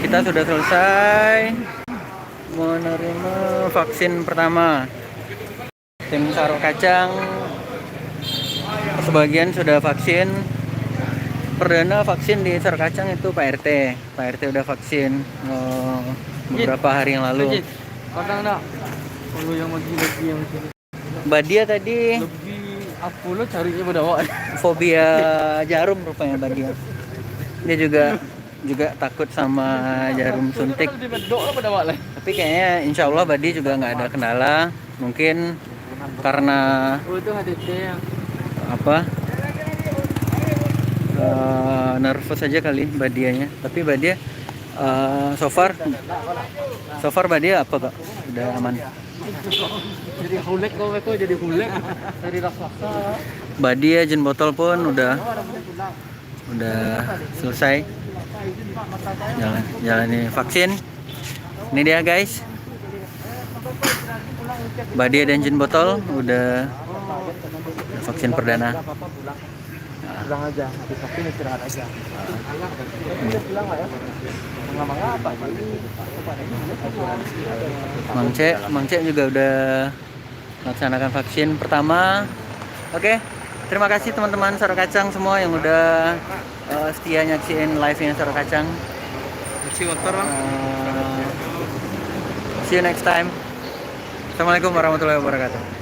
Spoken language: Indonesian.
Kita sudah selesai menerima vaksin pertama. Tim Sarok Kacang sebagian sudah vaksin. Perdana vaksin di Sarok Kacang itu Pak RT. Pak RT udah vaksin beberapa hari yang lalu. Kalau yang lagi yang Mbak Dia tadi lebih apa lo carinya pada awak? fobia jarum rupanya Mbak Dia. Dia juga takut sama jarum suntik. Tapi kayaknya insya Allah Mbak Dia juga nggak ada kendala. Mungkin karena itu HDT yang apa nervous aja kali Mbak Dianya. Tapi Mbak Dia so far Mbak Dia apa kok udah aman. jadi hulek kok jadi hulek dari raksasa. Mbak Dia jen botol pun udah selesai jalani vaksin. Ini dia guys, Mbak Dia dan jen botol udah vaksin perdana. Pulang aja, habis vaksin istirahat aja. Pulang lah ya. Apa? Mang Cek juga udah melaksanakan vaksin pertama. Oke, terima kasih teman-teman Sarok Kacang semua yang udah setia nyaksiin live-nya Sarok Kacang. See you next time. Assalamualaikum warahmatullahi wabarakatuh.